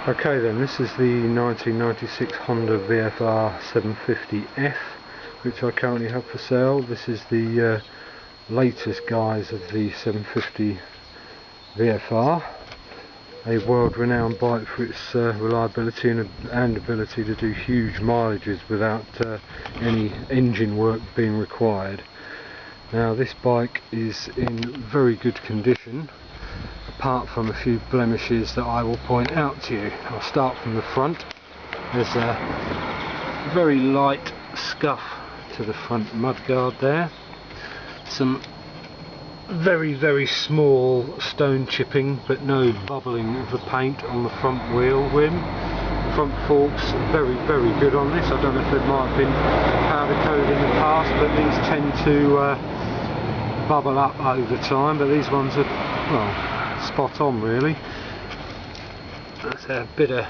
Okay then, this is the 1996 Honda VFR 750F, which I currently have for sale. This is the latest guise of the 750 VFR, a world-renowned bike for its reliability and ability to do huge mileages without any engine work being required. Now this bike is in very good condition, apart from a few blemishes that I will point out to you. I'll start from the front. There's a very light scuff to the front mudguard there. Some very small stone chipping, but no bubbling of the paint on the front wheel rim. Front forks very good on this. I don't know if there might have been powder coated in the past, but these tend to bubble up over time, but these ones are, well, spot on really. There's a bit of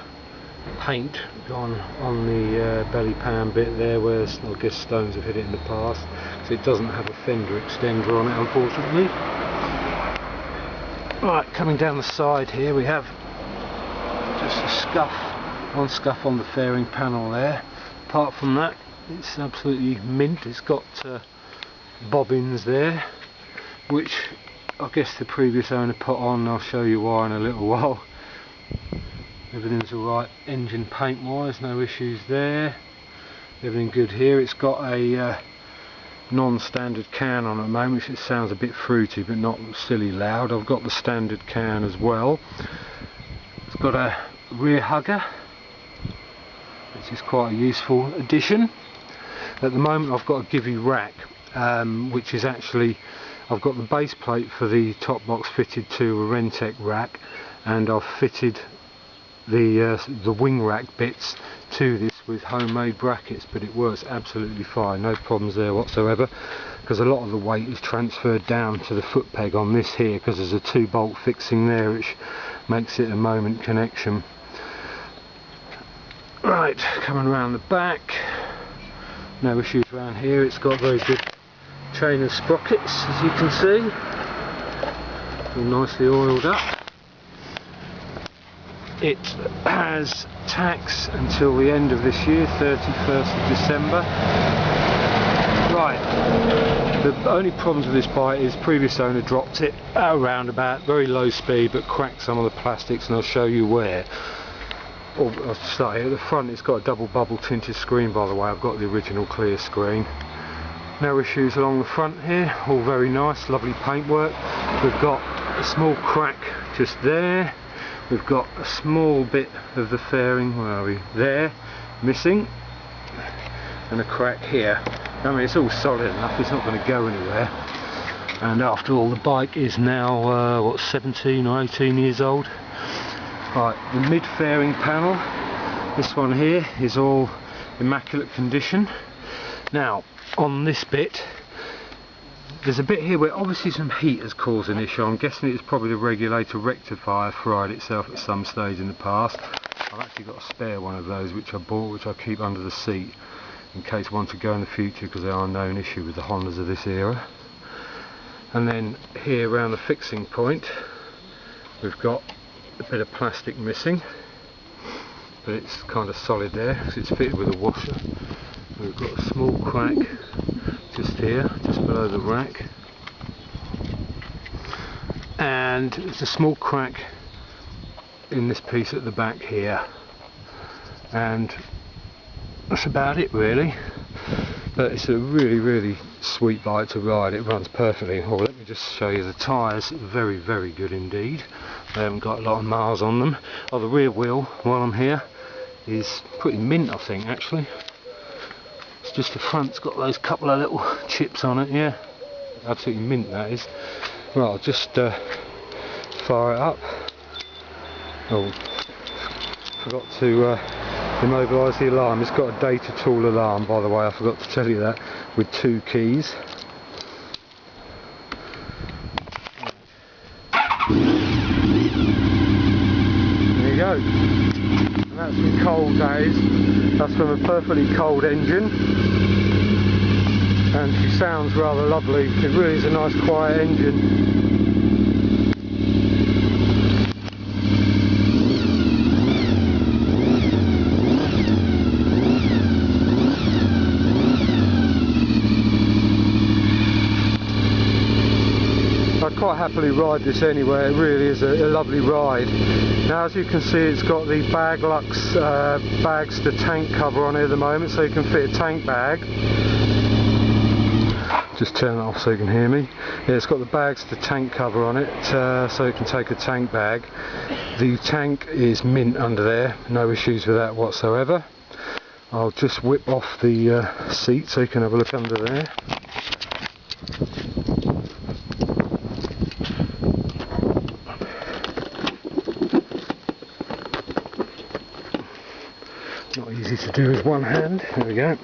paint gone on the belly pan bit there where I guess stones have hit it in the past, so it doesn't have a fender extender on it, unfortunately. Right, coming down the side here we have just a one scuff on the fairing panel there. Apart from that, it's absolutely mint. It's got bobbins there, which I guess the previous owner put on. I'll show you why in a little while. Everything's alright engine paint wise, no issues there. Everything good here. It's got a non-standard can on at the moment, which it sounds a bit fruity but not silly loud. I've got the standard can as well. It's got a rear hugger, which is quite a useful addition. At the moment I've got a Givi rack, which is actually, I've got the base plate for the top box fitted to a Rentec rack, and I've fitted the wing rack bits to this with homemade brackets, but it works absolutely fine, no problems there whatsoever, because a lot of the weight is transferred down to the foot peg on this here, because there's a 2-bolt fixing there which makes it a moment connection. Right, coming around the back, no issues around here. It's got very good chain of sprockets, as you can see, all nicely oiled up. It has tax until the end of this year, 31st of December. Right, the only problems with this bike is previous owner dropped it around about very low speed but cracked some of the plastics, and I'll show you where. I'll start here at the front. It's got a double bubble tinted screen, by the way. I've got the original clear screen. No issues along the front here, all very nice, lovely paintwork. We've got a small crack just there. We've got a small bit of the fairing, where are we? There, missing, and a crack here. I mean, it's all solid enough, it's not going to go anywhere. And after all, the bike is now, what, 17 or 18 years old. Right, the mid fairing panel, this one here, is all immaculate condition. Now, on this bit, there's a bit here where obviously some heat has caused an issue. I'm guessing it's probably the regulator rectifier fried itself at some stage in the past. I've actually got a spare one of those which I bought, which I keep under the seat in case one to go in the future, because they are a known issue with the Hondas of this era. And then here around the fixing point we've got a bit of plastic missing, but it's kind of solid there because it's fitted with a washer. We've got a small crack just here, just below the rack, and there's a small crack in this piece at the back here, and that's about it really. But it's a really sweet bike to ride. It runs perfectly. Oh, let me just show you the tyres. Very good indeed. They haven't got a lot of miles on them. Oh, the rear wheel, while I'm here, is pretty mint, I think, actually. It's just the front's got those couple of little chips on it. Yeah, absolutely mint, that is. Right, I'll just fire it up. Oh, forgot to immobilise the alarm. It's got a data tool alarm, by the way, I forgot to tell you that, with 2 keys. There you go. And that's from cold days. That's from a perfectly cold engine. And she sounds rather lovely. It really is a nice quiet engine. happily ride this anywhere. It really is a lovely ride. Now, as you can see, it's got the Baglux bags to tank cover on it at the moment, so you can fit a tank bag. Just turn it off so you can hear me. Yeah, it's got the bags to tank cover on it, so you can take a tank bag. The tank is mint under there, no issues with that whatsoever. I'll just whip off the seat so you can have a look under there. Not easy to do with one hand. There we go.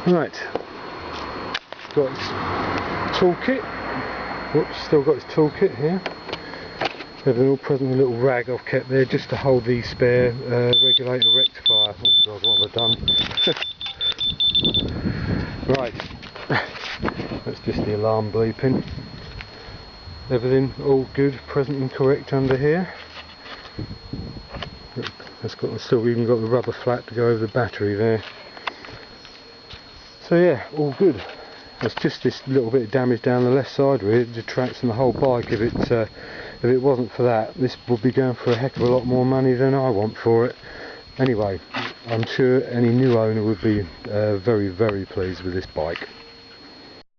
Right. Got its toolkit. Whoops, still got its toolkit here. Everything all present, a little rag I've kept there just to hold the spare regulator rectifier. Oh god, what have I done? Right. That's just the alarm bleeping. Everything all good, present and correct under here. It's still even got the rubber flap to go over the battery there. So yeah, all good. There's just this little bit of damage down the left side really. It detracts from the whole bike. If it wasn't for that, this would be going for a heck of a lot more money than I want for it. Anyway, I'm sure any new owner would be very, very pleased with this bike.